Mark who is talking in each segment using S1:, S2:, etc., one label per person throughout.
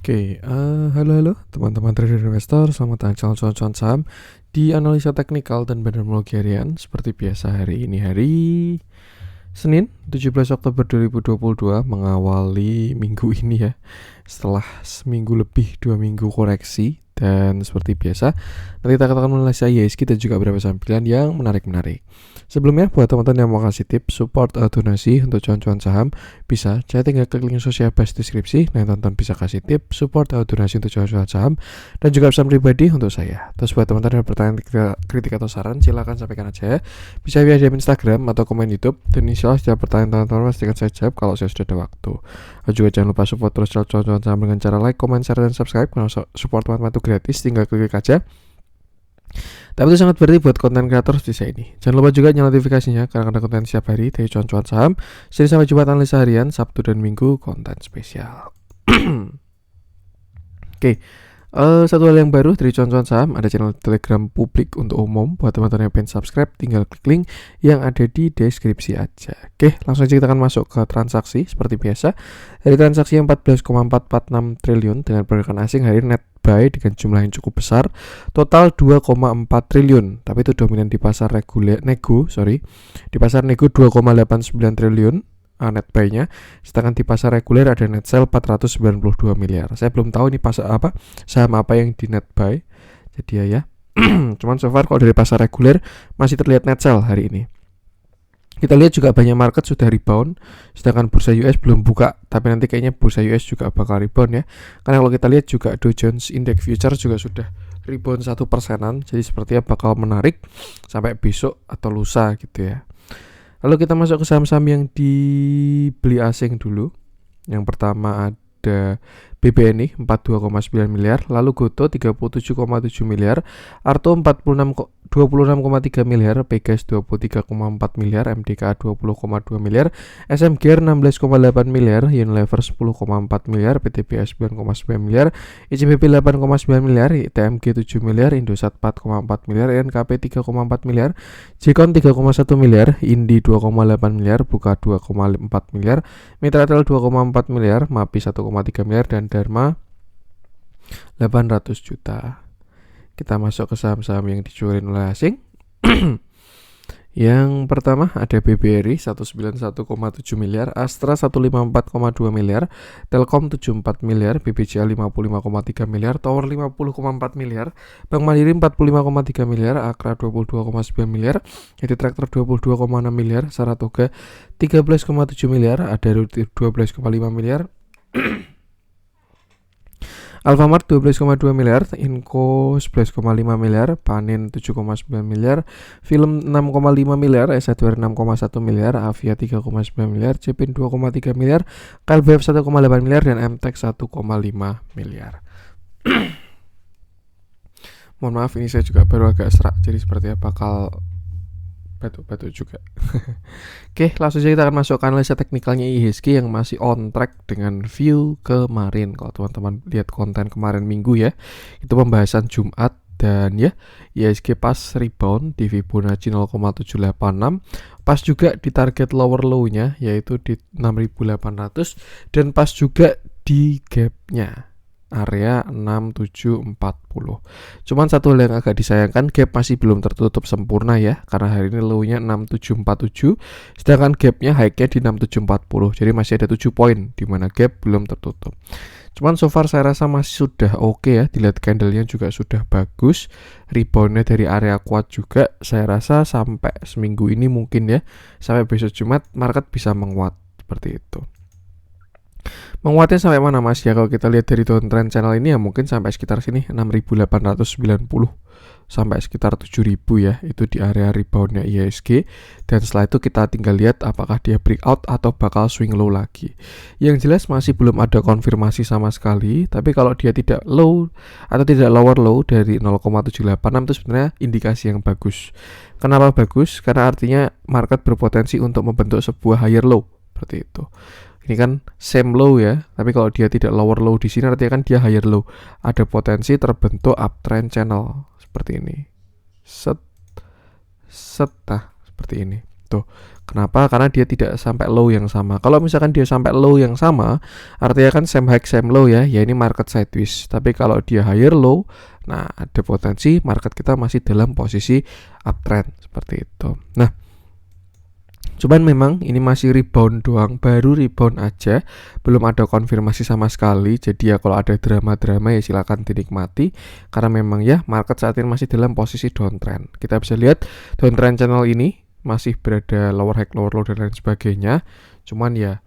S1: Halo teman-teman trader investor, selamat datang di cuan saham di analisa teknikal dan bendermologi harian. Seperti biasa hari ini hari Senin 17 Oktober 2022 mengawali minggu ini ya. Setelah seminggu lebih 2 minggu koreksi, dan seperti biasa nanti kita akan menganalisa IHSG dan juga beberapa saham pilihan yang menarik-menarik. Sebelumnya buat teman-teman yang mau kasih tips support atau donasi untuk cuan-cuan saham, bisa saya tinggal klik link sosial base deskripsi. Nah, teman-teman bisa kasih tips support atau donasi untuk cuan-cuan saham dan juga pesan pribadi untuk saya. Terus buat teman-teman yang bertanya, kritik atau saran, silakan sampaikan aja. Bisa via DM Instagram atau komen YouTube, dan insya Allah setiap pertanyaan teman-teman pastikan saya jawab kalau saya sudah ada waktu. Juga jangan lupa support terus cuan-cuan saham dengan cara like, comment, share, dan subscribe. Karena support teman-teman itu gratis, tinggal klik aja. Tapi itu sangat berarti buat konten kreator di saya ini. Jangan lupa juga nyalakan notifikasinya karena ada konten setiap hari dari cuan-cuan saham. Senin sampai Jumat analisa harian, Sabtu dan Minggu konten spesial. Satu hal yang baru dari cuan-cuan saham, ada channel Telegram publik untuk umum. Buat teman-teman yang pengen subscribe, tinggal klik link yang ada di deskripsi aja. Langsung aja kita akan masuk ke transaksi seperti biasa. Dari transaksi 14,446 triliun dengan pergerakan asing hari net buy dengan jumlah yang cukup besar, total 2,4 triliun. Tapi itu dominan di pasar Di pasar nego 2,89 triliun net buy-nya, sedangkan di pasar reguler ada net sell 492 miliar. Saya belum tahu ini saham apa yang di net buy. Jadi ya. Cuman so far kalau dari pasar reguler masih terlihat net sell hari ini. Kita lihat juga banyak market sudah rebound, sedangkan bursa US belum buka. Tapi nanti kayaknya bursa US juga bakal rebound ya. Karena kalau kita lihat juga Dow Jones Index Future juga sudah rebound 1%. Jadi sepertinya bakal menarik sampai besok atau lusa gitu ya. Lalu kita masuk ke saham-saham yang dibeli asing dulu. Yang pertama ada BBNI 42,9 miliar, lalu Goto 37,7 miliar, Arto 26,3 miliar, Pegas 23,4 miliar, MDKA 20,2 miliar, SM Gear 16,8 miliar, Unilever 10,4 miliar, PTBA 9,9 miliar, ICBP 8,9 miliar, TMG 7 miliar, Indosat 4,4 miliar, NKP 3,4 miliar, Jekon 3,1 miliar, Indi 2,8 miliar, Buka 2,4 miliar, Mitratel 2,4 miliar, MAPI 1,3 miliar, dan Dharma 800 juta. Kita masuk ke saham-saham yang dijualin oleh asing. Yang pertama ada BBRI 191,7 miliar, Astra 154,2 miliar, Telkom 74 miliar, BBCA 55,3 miliar, Tower 50,4 miliar, Bank Mandiri 45,3 miliar, Akra 22,9 miliar, Yeti Traktor 22,6 miliar, Saratoga 13,7 miliar, Adaro 12,5 miliar, Alfamart 12,2 miliar, Inco 11,5 miliar, Panin 7,9 miliar, Film 6,5 miliar, S1 6,1 miliar, Avia 3,9 miliar, Cepin 2,3 miliar, KLBF 1,8 miliar, dan MTEK 1,5 miliar. Mohon maaf, ini saya juga baru agak serak, jadi sepertinya bakal batuk-batuk juga. Langsung saja kita akan masuk ke analisa teknikalnya IHSG yang masih on track dengan view kemarin. Kalau teman-teman lihat konten kemarin minggu ya, itu pembahasan Jumat, dan ya IHSG pas rebound di Fibonacci 0,786, pas juga di target lower low-nya yaitu di 6.800, dan pas juga di gap-nya area 6740. Cuman satu hal yang agak disayangkan, gap masih belum tertutup sempurna ya, karena hari ini low-nya 6747, sedangkan gap-nya high-nya di 6740. Jadi masih ada 7 poin di mana gap belum tertutup. Cuman so far saya rasa masih sudah oke ya, dilihat candle-nya juga sudah bagus, rebound-nya dari area kuat juga. Saya rasa sampai seminggu ini mungkin ya, sampai besok Jumat market bisa menguat seperti itu. Menguatnya sampai mana mas ya? Kalau kita lihat dari downtrend channel ini ya mungkin sampai sekitar sini 6.890 sampai sekitar 7.000 ya, itu di area reboundnya IHSG. Dan setelah itu kita tinggal lihat apakah dia breakout atau bakal swing low lagi. Yang jelas masih belum ada konfirmasi sama sekali, tapi kalau dia tidak low atau tidak lower low dari 0,786 itu sebenarnya indikasi yang bagus. Kenapa bagus? Karena artinya market berpotensi untuk membentuk sebuah higher low seperti itu. Ini kan same low ya, tapi kalau dia tidak lower low di sini artinya kan dia higher low. Ada potensi terbentuk uptrend channel seperti ini. Seperti ini. itu. Kenapa? Karena dia tidak sampai low yang sama. Kalau misalkan dia sampai low yang sama, artinya kan same high same low ya ini market sideways. Tapi kalau dia higher low, nah ada potensi market kita masih dalam posisi uptrend seperti itu. Nah, cuman memang ini masih rebound doang, baru rebound aja, belum ada konfirmasi sama sekali. Jadi ya kalau ada drama-drama ya silakan dinikmati, karena memang ya market saat ini masih dalam posisi downtrend. Kita bisa lihat downtrend channel ini masih berada lower high, lower low dan lain sebagainya. Cuman ya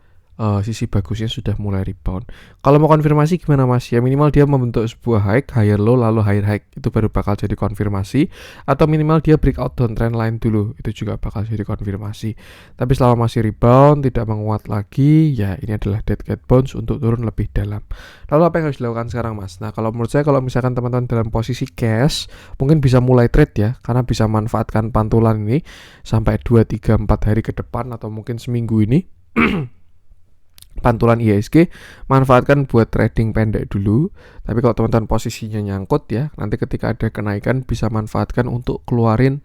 S1: sisi bagusnya sudah mulai rebound. Kalau mau konfirmasi gimana Mas? Ya minimal dia membentuk sebuah high, higher low lalu higher high, itu baru bakal jadi konfirmasi. Atau minimal dia breakout downtrend line dulu, itu juga bakal jadi konfirmasi. Tapi selama masih rebound, tidak menguat lagi, ya ini adalah dead cat bounce untuk turun lebih dalam. Lalu apa yang harus dilakukan sekarang Mas? Nah kalau menurut saya, kalau misalkan teman-teman dalam posisi cash, mungkin bisa mulai trade ya, karena bisa manfaatkan pantulan ini sampai 2, 3, 4 hari ke depan atau mungkin seminggu ini. Pantulan IHSG manfaatkan buat trading pendek dulu. Tapi kalau teman-teman posisinya nyangkut ya, nanti ketika ada kenaikan bisa manfaatkan untuk keluarin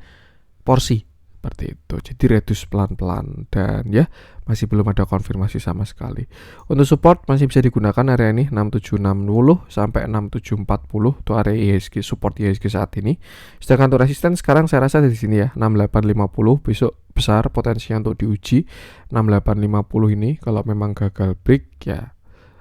S1: porsi seperti itu. Jadi reduce pelan-pelan dan ya masih belum ada konfirmasi sama sekali. Untuk support masih bisa digunakan area ini 6760 sampai 6740 itu area IHSG, support IHSG saat ini. Sedangkan untuk resisten sekarang saya rasa di sini ya 6850, besok besar potensinya untuk diuji 6850 ini. Kalau memang gagal break ya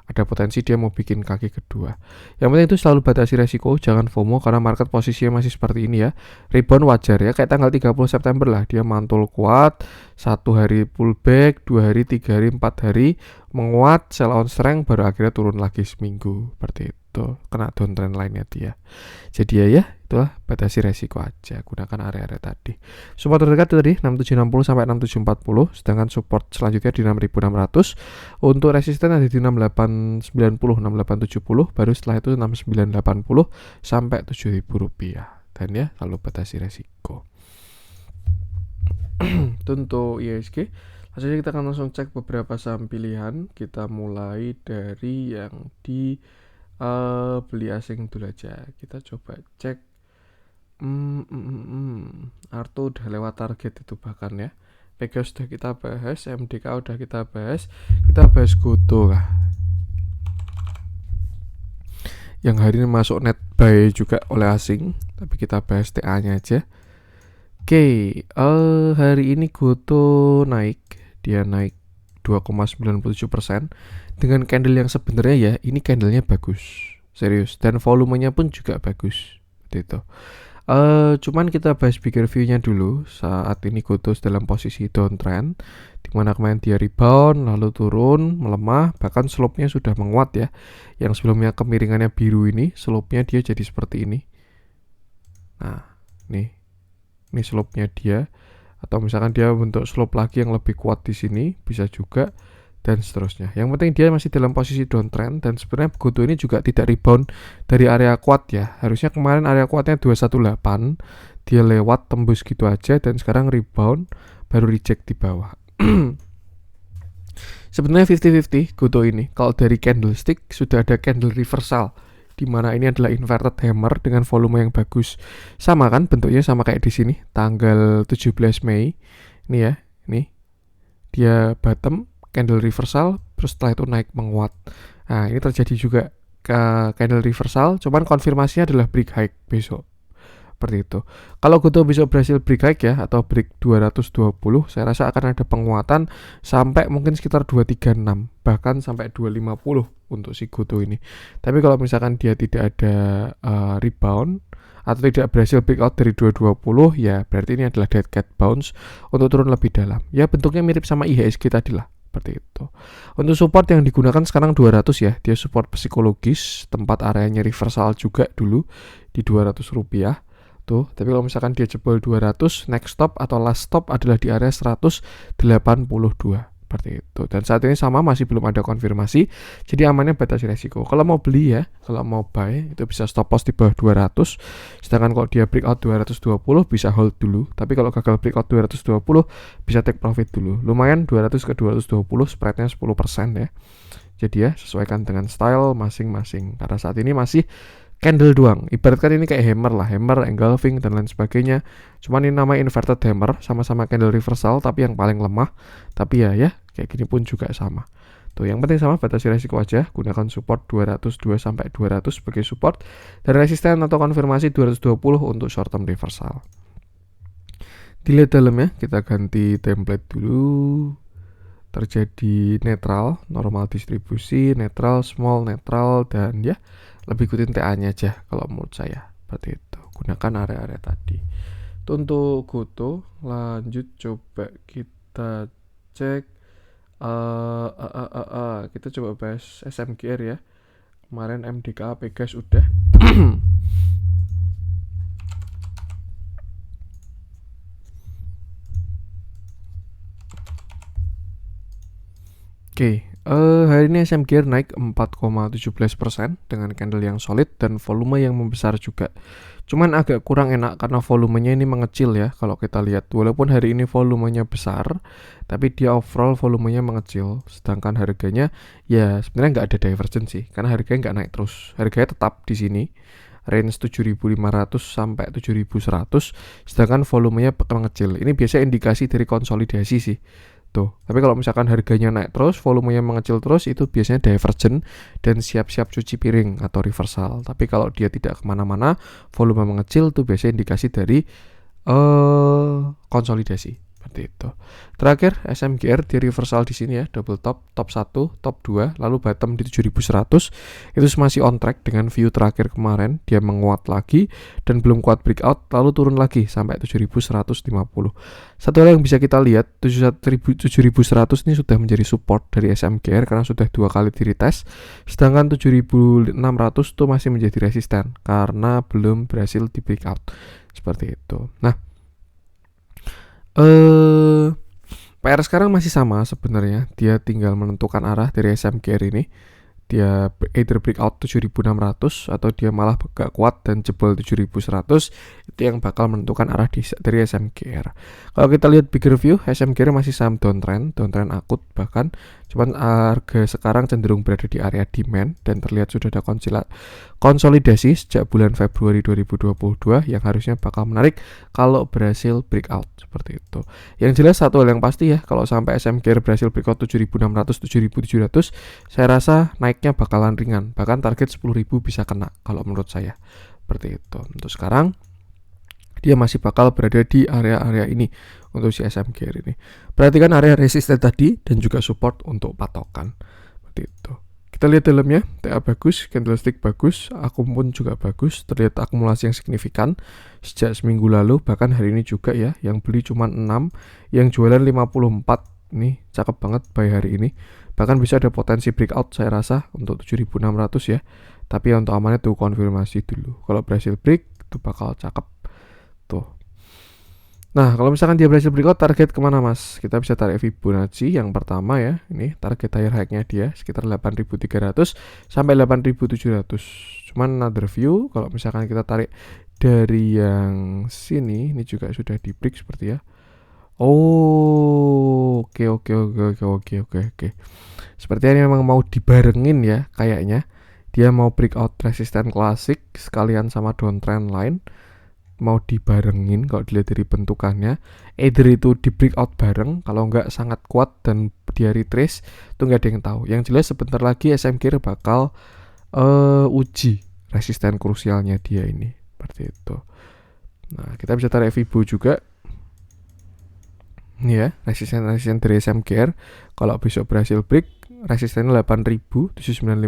S1: ada potensi dia mau bikin kaki kedua. Yang penting itu selalu batasi resiko, jangan FOMO karena market posisinya masih seperti ini ya. Rebound wajar ya, kayak tanggal 30 September lah, dia mantul kuat, 1 hari pullback, 2 hari, 3 hari, 4 hari menguat, sell on strength, baru akhirnya turun lagi seminggu seperti itu, kena downtrend lainnya dia. Jadi ya itulah, batasi resiko aja, gunakan area-area tadi. Support terdekat tadi 6760 sampai 6740, sedangkan support selanjutnya di 6600. Untuk resisten ada di 6890 6870, baru setelah itu 6980 sampai Rp7.000. Dan ya selalu batasi resiko. Itu untuk IHSG. Langsung kita akan langsung cek beberapa saham pilihan. Kita mulai dari yang di beli asing dulu aja. Kita coba cek Arto udah lewat target itu bahkan ya. PG sudah kita bahas, MDK udah kita bahas Goto lah, yang hari ini masuk net buy juga oleh asing, tapi kita bahas TA nya aja. Oke, hari ini Goto naik, dia naik 2,97% dengan candle yang sebenarnya ya ini candlenya bagus, serius, dan volumenya pun juga bagus seperti itu. Cuman kita bahas bigger view-nya dulu. Saat ini Goto dalam posisi downtrend, dimana kemarin dia rebound lalu turun, melemah, bahkan slope-nya sudah menguat ya. Yang sebelumnya kemiringannya biru ini, slope-nya dia jadi seperti ini. Nah, ini slope-nya dia. Atau misalkan dia bentuk slope lagi yang lebih kuat di sini, bisa juga, dan seterusnya. Yang penting dia masih dalam posisi downtrend, dan sebenarnya Goto ini juga tidak rebound dari area kuat ya. Harusnya kemarin area kuatnya 218, dia lewat tembus gitu aja, dan sekarang rebound baru reject di bawah. Sebenarnya 50-50 Goto ini. Kalau dari candlestick sudah ada candle reversal, di mana ini adalah inverted hammer dengan volume yang bagus. Sama kan bentuknya, sama kayak di sini tanggal 17 Mei. Ini ya, ini dia bottom, candle reversal, terus setelah itu naik menguat. Nah ini terjadi juga ke candle reversal, cuman konfirmasinya adalah break high besok, seperti itu. Kalau Goto besok berhasil break high ya, atau break 220, saya rasa akan ada penguatan sampai mungkin sekitar 236, bahkan sampai 250 untuk si Goto ini. Tapi kalau misalkan dia tidak ada rebound atau tidak berhasil breakout dari 220, ya berarti ini adalah dead cat bounce untuk turun lebih dalam. Ya bentuknya mirip sama IHSG tadi lah, seperti itu. Untuk support yang digunakan sekarang 200 ya, dia support psikologis, tempat areanya reversal juga dulu di Rp200 tuh. Tapi kalau misalkan dia jebol 200, next stop atau last stop adalah di area 182 seperti itu. Dan saat ini sama, masih belum ada konfirmasi, jadi amannya batasi resiko. Kalau mau beli ya, kalau mau buy itu bisa stop loss di bawah 200. Sedangkan kalau dia breakout 220 bisa hold dulu. Tapi kalau gagal breakout 220 bisa take profit dulu. Lumayan 200 ke 220 spreadnya 10% ya. Jadi ya sesuaikan dengan style masing-masing. Karena saat ini masih candle doang. Ibaratkan ini kayak hammer lah, hammer, engulfing dan lain sebagainya. Cuman ini namanya inverted hammer, sama-sama candle reversal tapi yang paling lemah. Tapi ya kayak gini pun juga sama. Tuh, yang penting sama, batasi resiko aja. Gunakan support 202 sampai 200 sebagai support dan resisten atau konfirmasi 220 untuk short term reversal. Dilihat dalamnya, kita ganti template dulu. Terjadi netral, normal distribusi, netral, small, netral, dan ya lebih ikutin TA-nya aja kalau menurut saya. Seperti itu. Gunakan area-area tadi. Itu untuk Goto. Lanjut coba kita cek. Kita coba bahas SMGR ya. Kemarin MDKA Pegas udah. Oke, hari ini SMGR naik 4,17% dengan candle yang solid dan volume yang membesar juga. Cuman agak kurang enak karena volumenya ini mengecil ya kalau kita lihat. Walaupun hari ini volumenya besar, tapi dia overall volumenya mengecil. Sedangkan harganya ya sebenarnya nggak ada divergensi karena harganya nggak naik terus. Harganya tetap di sini. Range 7.500 sampai 7.100, sedangkan volumenya mengecil. Ini biasa indikasi dari konsolidasi sih. Tuh, tapi kalau misalkan harganya naik terus, volumenya mengecil terus, itu biasanya divergent dan siap-siap cuci piring atau reversal. Tapi kalau dia tidak kemana-mana, volume mengecil, tuh biasanya indikasi dari konsolidasi. Seperti itu. Terakhir SMGR di reversal di sini ya, double top, top 1, top 2, lalu bottom di 7.100. Itu masih on track dengan view terakhir kemarin, dia menguat lagi dan belum kuat breakout, lalu turun lagi sampai 7.150. Satu hal yang bisa kita lihat, 7.100 ini sudah menjadi support dari SMGR karena sudah 2 kali di retest, sedangkan 7.600 itu masih menjadi resisten karena belum berhasil di breakout. Seperti itu. Nah, PR sekarang masih sama sebenarnya. Dia tinggal menentukan arah dari SMGR ini. Dia either breakout 7.600 atau dia malah gak kuat dan jebol 7.100. Itu yang bakal menentukan arah dari SMGR. Kalau kita lihat bigger view, SMGR masih saham downtrend akut bahkan. Cuman harga sekarang cenderung berada di area demand dan terlihat sudah ada konsolidasi sejak bulan Februari 2022 yang harusnya bakal menarik kalau berhasil breakout seperti itu. Yang jelas satu hal yang pasti ya, kalau sampai SMGR berhasil breakout 7.600, 7.700, saya rasa naiknya bakalan ringan, bahkan target 10.000 bisa kena kalau menurut saya. Seperti itu. Untuk sekarang dia masih bakal berada di area-area ini untuk si SMGR ini. Perhatikan area resisten tadi dan juga support untuk patokan. Seperti itu. Kita lihat dalamnya, TA bagus, candlestick bagus, akum pun juga bagus, terlihat akumulasi yang signifikan sejak seminggu lalu, bahkan hari ini juga ya, yang beli cuma 6, yang jualan 54, nih cakep banget buy hari ini. Bahkan bisa ada potensi breakout saya rasa untuk 7.600 ya, tapi untuk amannya tuh konfirmasi dulu. Kalau berhasil break, itu bakal cakep. Tuh. Nah, kalau misalkan dia berhasil breakout, target kemana mas? Kita bisa tarik Fibonacci yang pertama ya. Ini target higher high-nya dia sekitar 8.300 sampai 8.700. Cuman another view, kalau misalkan kita tarik dari yang sini, ini juga sudah di break seperti ya. Oh, oke. Sepertinya memang mau dibarengin ya kayaknya. Dia mau breakout resisten klasik sekalian sama downtrend line. Mau dibarengin kalau dilihat dari bentukannya, either itu di breakout bareng, kalau nggak sangat kuat dan dia retrace, itu nggak ada yang tahu. Yang jelas sebentar lagi SMGR bakal uji resisten krusialnya dia ini, seperti itu. Nah, kita bisa tarik Fibo juga. Ini ya, resisten dari SMGR. Kalau besok berhasil break, resistennya 8.000, 7.950,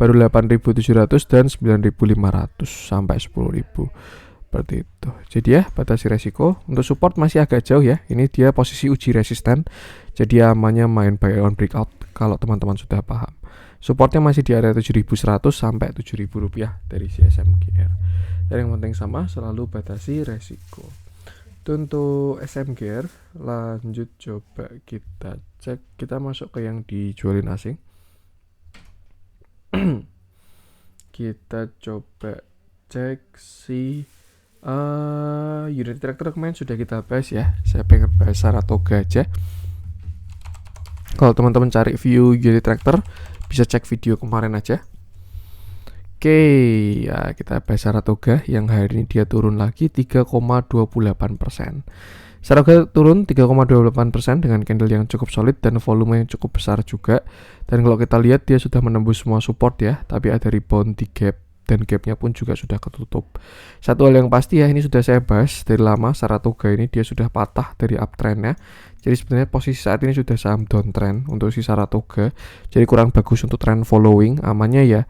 S1: baru 8.700 dan 9.500 sampai 10.000. Seperti itu. Jadi ya, batasi resiko. Untuk support masih agak jauh ya. Ini dia posisi uji resisten. Jadi amannya main buy on breakout kalau teman-teman sudah paham. Supportnya masih di area 7.100 sampai 7.000 rupiah dari si SMGR. Dan yang penting sama, selalu batasi resiko. Itu untuk SMGR. Lanjut coba kita cek. Kita masuk ke yang dijualin asing. Kita coba cek si unit tractor kemarin sudah kita bahas ya. Saya pengen bahas Saratoga aja. Kalau teman-teman cari view unit tractor, bisa cek video kemarin aja. Oke, ya kita bahas Saratoga yang hari ini dia turun lagi 3,28%. Saratoga turun 3,28% dengan candle yang cukup solid dan volume yang cukup besar juga. Dan kalau kita lihat dia sudah menembus semua support ya, tapi ada rebound di gap dan gapnya pun juga sudah ketutup. Satu hal yang pasti ya, ini sudah saya bahas dari lama, Saratoga ini dia sudah patah dari uptrendnya. Jadi sebenarnya posisi saat ini sudah saham downtrend untuk si Saratoga. Jadi kurang bagus untuk trend following. Amannya ya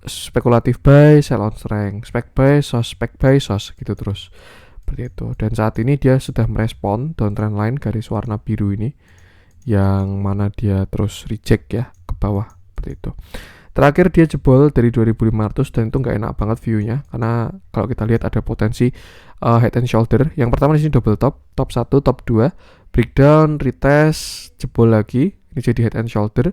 S1: spekulatif buy, sell on strength, spek buy, sos gitu terus. Seperti itu. Dan saat ini dia sudah merespon downtrend line garis warna biru ini, yang mana dia terus reject ya ke bawah seperti itu. Terakhir dia jebol dari 2500 dan itu nggak enak banget view-nya, karena kalau kita lihat ada potensi head and shoulder. Yang pertama di sini double top 1, top 2, breakdown, retest, jebol lagi. Ini jadi head and shoulder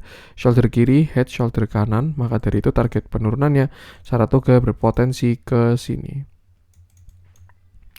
S1: kiri, head shoulder kanan. Maka dari itu target penurunannya Saratoga berpotensi ke sini,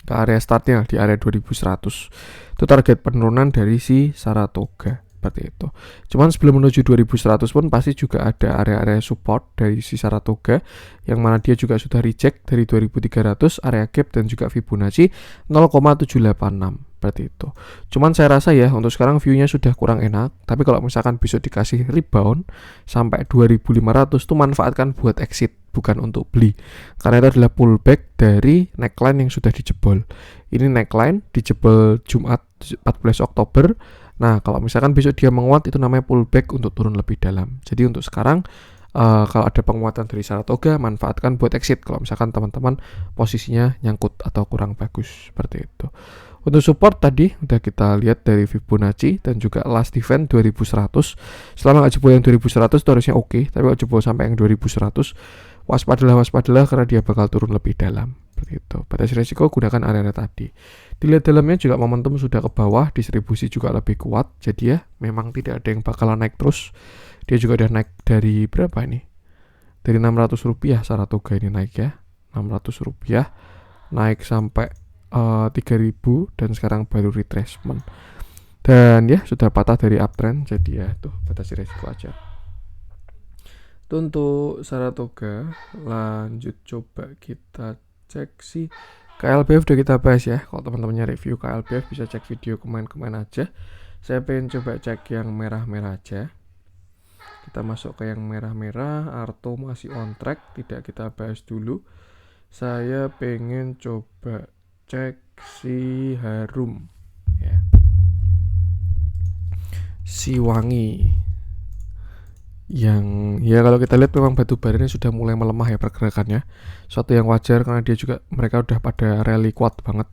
S1: ke area startnya di area 2100. Itu target penurunan dari si Saratoga. Seperti itu. Cuman sebelum menuju 2100 pun pasti juga ada area-area support dari si Saratoga, yang mana dia juga sudah reject dari 2300, area gap dan juga Fibonacci 0,786. Seperti itu. Cuman saya rasa ya untuk sekarang view-nya sudah kurang enak, tapi kalau misalkan besok dikasih rebound sampai 2500 tuh manfaatkan buat exit, bukan untuk beli. Karena itu adalah pullback dari neckline yang sudah dijebol. Ini neckline dijebol Jumat 14 Oktober. Nah, kalau misalkan besok dia menguat, itu namanya pullback untuk turun lebih dalam. Jadi untuk sekarang, kalau ada penguatan dari Saratoga, manfaatkan buat exit kalau misalkan teman-teman posisinya nyangkut atau kurang bagus, seperti itu. Untuk support tadi udah kita lihat dari Fibonacci dan juga last event 2100. Selama nggak jebol yang 2100 itu harusnya oke, tapi kalau jebol sampai yang 2100, waspadalah karena dia bakal turun lebih dalam. Seperti itu. Batas risiko gunakan area tadi. Dilihat dalamnya juga momentum sudah ke bawah, distribusi juga lebih kuat. Jadi ya memang tidak ada yang bakalan naik terus. Dia juga udah naik dari berapa ini? Dari 600 rupiah Saratoga ini naik ya. 600 rupiah naik sampai 3000 dan sekarang baru retracement. Dan ya sudah patah dari uptrend. Jadi ya tuh batas risiko aja. Itu untuk Saratoga. Lanjut coba kita cek sih KLBF udah kita bahas ya. Kalau teman-temannya review KLBF bisa cek video kemarin aja. Saya pengen coba cek yang merah-merah aja. Kita masuk ke yang merah-merah. Arto masih on track, tidak kita bahas dulu. Saya pengen coba cek si Harum ya. Si Wangi, yang ya kalau kita lihat memang batu baranya sudah mulai melemah ya pergerakannya. Suatu yang wajar karena dia juga, mereka udah pada rally kuat banget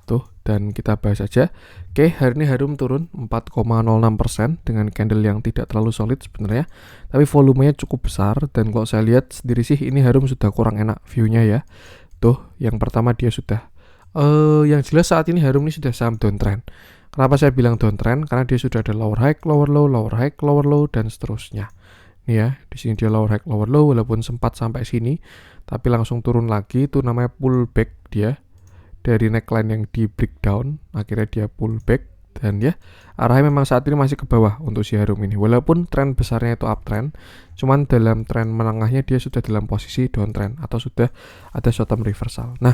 S1: tuh. Dan kita bahas aja. Oke, hari ini Harum turun 4,06% dengan candle yang tidak terlalu solid sebenarnya, tapi volumenya cukup besar. Dan kalau saya lihat sendiri sih ini Harum sudah kurang enak view-nya ya. Tuh, yang pertama dia sudah yang jelas saat ini Harum ini sudah saham downtrend. Kenapa saya bilang downtrend? Karena dia sudah ada lower high, lower low, lower high, lower low dan seterusnya. Nih ya, di sini dia lower high, lower low walaupun sempat sampai sini, tapi langsung turun lagi. Itu namanya pullback dia dari neckline yang di breakdown, akhirnya dia pullback. Dan ya arahnya memang saat ini masih ke bawah untuk si Harum ini, walaupun tren besarnya itu uptrend, cuman dalam tren menengahnya dia sudah dalam posisi downtrend atau sudah ada short term reversal. Nah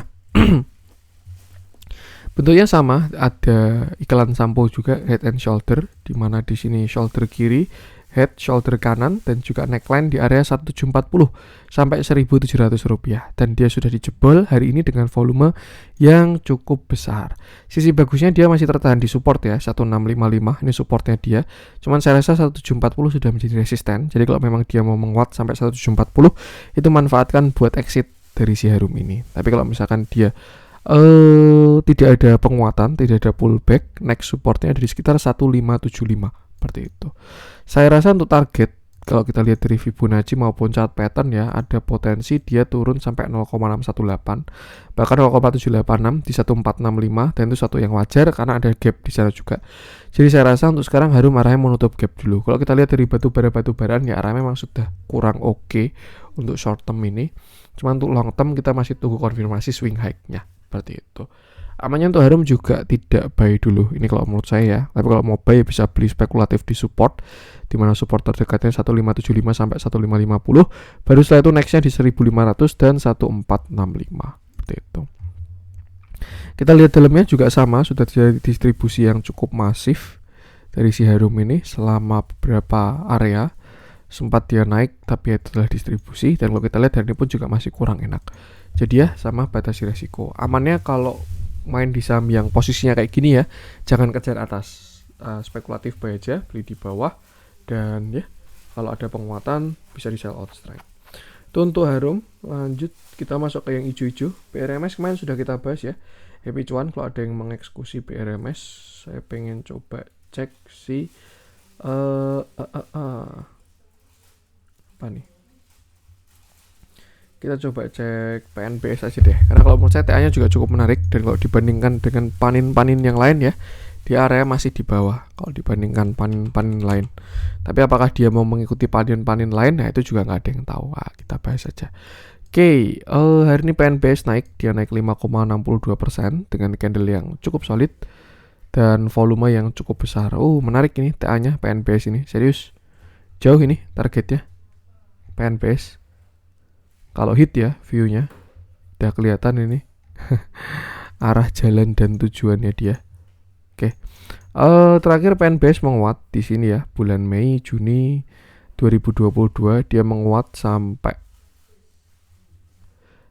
S1: bentuknya sama, ada iklan sampo juga head and shoulder, di mana di sini shoulder kiri, head shoulder kanan, dan juga neckline di area 1740 sampai 1700 rupiah. Dan dia sudah dijebol hari ini dengan volume yang cukup besar. Sisi bagusnya dia masih tertahan di support ya, 1655 ini supportnya dia. Cuman saya rasa 1740 sudah menjadi resisten. Jadi kalau memang dia mau menguat sampai 1740, itu manfaatkan buat exit dari si Harum ini. Tapi kalau misalkan dia tidak ada penguatan, tidak ada pullback, next supportnya ada di sekitar 1575 seperti itu. Saya rasa untuk target, kalau kita lihat dari Fibonacci maupun chart pattern ya, ada potensi dia turun sampai 0,618, bahkan 0,786 di 1465, dan itu satu yang wajar karena ada gap di sana juga. Jadi saya rasa untuk sekarang Harum arahnya menutup gap dulu. Kalau kita lihat dari batubara-batubaraan ya arahnya memang sudah kurang oke untuk short term ini. Cuma untuk long term kita masih tunggu konfirmasi swing high-nya. Seperti itu. Amannya untuk Harum juga tidak buy dulu. Ini kalau menurut saya ya. Tapi kalau mau buy bisa beli spekulatif di support, di mana support terdekatnya 1575 sampai 1550. Baru setelah itu nextnya di 1500 dan 1465. Seperti itu. Kita lihat dalamnya juga sama, sudah terjadi distribusi yang cukup masif dari si Harum ini selama beberapa area. Sempat dia naik tapi itu adalah distribusi, dan kalau kita lihat hari ini pun juga masih kurang enak. Jadi ya sama, batasi resiko. Amannya kalau main di saham yang posisinya kayak gini ya, jangan kejar atas, spekulatif buy aja, beli di bawah, dan ya kalau ada penguatan bisa di sell out strike. Itu untuk Harum. Lanjut kita masuk ke yang hijau-hijau. BRMS kemarin sudah kita bahas ya. Happy cuan kalau ada yang mengeksekusi BRMS. Saya pengen coba cek si apa nih, kita coba cek PNBS aja deh, karena kalau menurut saya TA-nya juga cukup menarik, dan kalau dibandingkan dengan panin-panin yang lain ya, di area masih di bawah kalau dibandingkan panin-panin lain. Tapi apakah dia mau mengikuti panin-panin lain, nah itu juga nggak ada yang tahu. Kita bahas aja. Oke, hari ini PNBS naik, dia naik 5,62% dengan candle yang cukup solid dan volume yang cukup besar. Menarik ini TA-nya PNBS ini, serius jauh ini targetnya PNBS. Kalau hit ya, view-nya udah kelihatan ini arah jalan dan tujuannya dia. Oke. Terakhir PNBS menguat di sini ya, bulan Mei Juni 2022 dia menguat sampai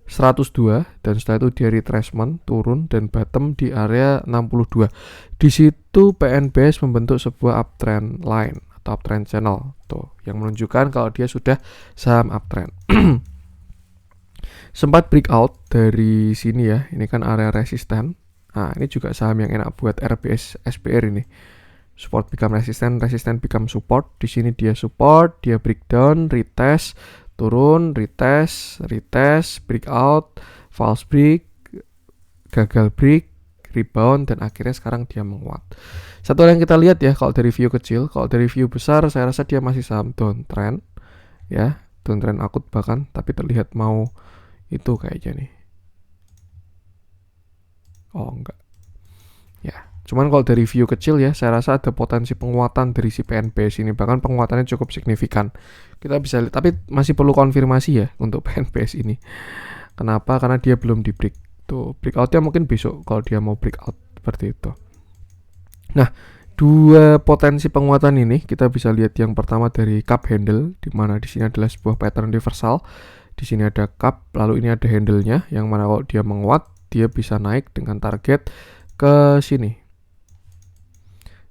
S1: 102, dan setelah itu dia retracement turun dan bottom di area 62. Di situ PNBS membentuk sebuah uptrend line atau uptrend channel tuh, yang menunjukkan kalau dia sudah saham uptrend. Sempat breakout dari sini ya, ini kan area resisten. Nah, ini juga saham yang enak buat RBS SPR ini. Support become resisten, resisten become support. Di sini dia support, dia breakdown, retest, turun, retest, breakout, false break, gagal break, rebound, dan akhirnya sekarang dia menguat. Satu yang kita lihat ya, kalau dari view kecil, kalau dari view besar saya rasa dia masih saham downtrend ya, downtrend akut bahkan, tapi terlihat mau itu kayaknya nih. Enggak ya, cuman kalau dari view kecil ya, saya rasa ada potensi penguatan dari si PNBS ini, bahkan penguatannya cukup signifikan. Kita bisa lihat, tapi masih perlu konfirmasi ya untuk PNBS ini. Kenapa? Karena dia belum di break. Tuh, breakoutnya mungkin besok kalau dia mau breakout seperti itu. Nah, dua potensi penguatan ini kita bisa lihat. Yang pertama dari cup handle, di mana di sini adalah sebuah pattern reversal. Di sini ada cup, lalu ini ada handle-nya, yang mana kalau dia menguat, dia bisa naik dengan target ke sini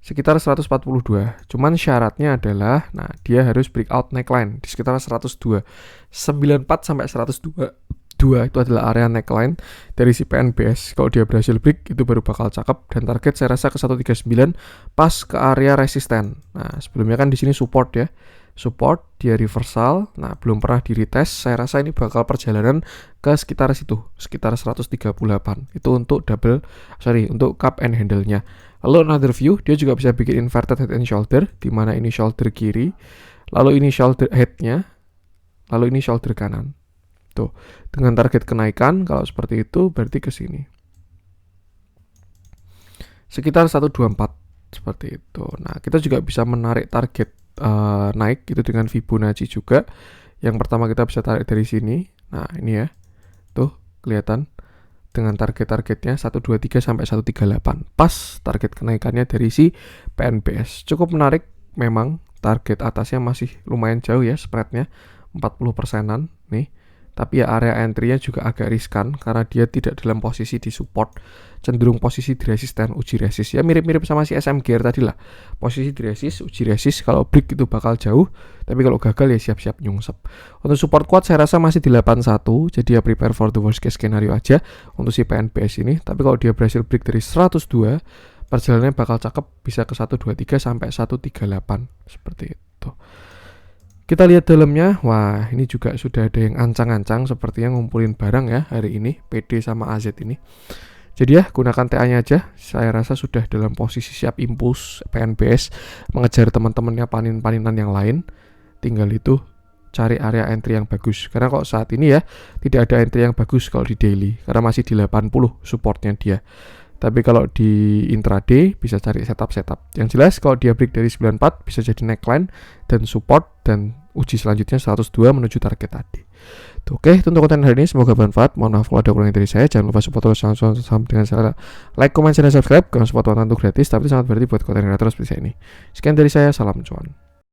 S1: sekitar 142. Cuman syaratnya adalah, nah dia harus breakout neckline di sekitar 102. 94 sampai 102 itu adalah area neckline dari si PNBS. Kalau dia berhasil break, itu baru bakal cakep, dan target saya rasa ke 139 pas ke area resisten. Nah, sebelumnya kan di sini support ya. Support, dia reversal. Nah, belum pernah di retest. Saya rasa ini bakal perjalanan ke sekitar situ, sekitar 138. Itu untuk untuk cup and handle-nya. Lalu another view, dia juga bisa bikin inverted head and shoulder, di mana ini shoulder kiri, lalu ini shoulder head-nya, lalu ini shoulder kanan. Tuh, dengan target kenaikan kalau seperti itu berarti ke sini. Sekitar 124 seperti itu. Nah, kita juga bisa menarik target naik itu dengan Fibonacci juga. Yang pertama kita bisa tarik dari sini. Nah, ini ya. Tuh, kelihatan dengan target-targetnya 123 sampai 138. Pas target kenaikannya dari si PNBS. Cukup menarik memang. Target atasnya masih lumayan jauh ya spreadnya, 40%-an nih. Tapi ya area entry-nya juga agak riskan karena dia tidak dalam posisi di support, cenderung posisi di resisten, uji resist. Ya mirip-mirip sama si SM Gear tadi lah. Posisi di resist, uji resist, kalau break itu bakal jauh, tapi kalau gagal ya siap-siap nyungsep. Untuk support kuat saya rasa masih di 81, jadi ya prepare for the worst case scenario aja untuk si PNBS ini. Tapi kalau dia berhasil break dari 102, perjalanannya bakal cakep, bisa ke 123 sampai 138 seperti itu. Kita lihat dalamnya, wah ini juga sudah ada yang ancang-ancang sepertinya ngumpulin barang ya hari ini, PD sama AZ ini. Jadi ya gunakan TA-nya aja, saya rasa sudah dalam posisi siap impuls PNBS mengejar teman-temannya panin-paninan yang lain. Tinggal itu cari area entry yang bagus, karena kok saat ini ya tidak ada entry yang bagus kalau di daily, karena masih di 80 supportnya dia. Tapi kalau di intraday bisa cari setup. Yang jelas kalau dia break dari 94 bisa jadi neckline dan support, dan uji selanjutnya 102 menuju target tadi. Oke, untuk konten hari ini semoga bermanfaat. Mohon maaf kalau ada kurang dari saya. Jangan lupa support terus saham dengan cara like, comment, dan subscribe. Karena support konten itu gratis, tapi sangat berarti buat konten kreator seperti saya ini. Sekian dari saya, salam cuan.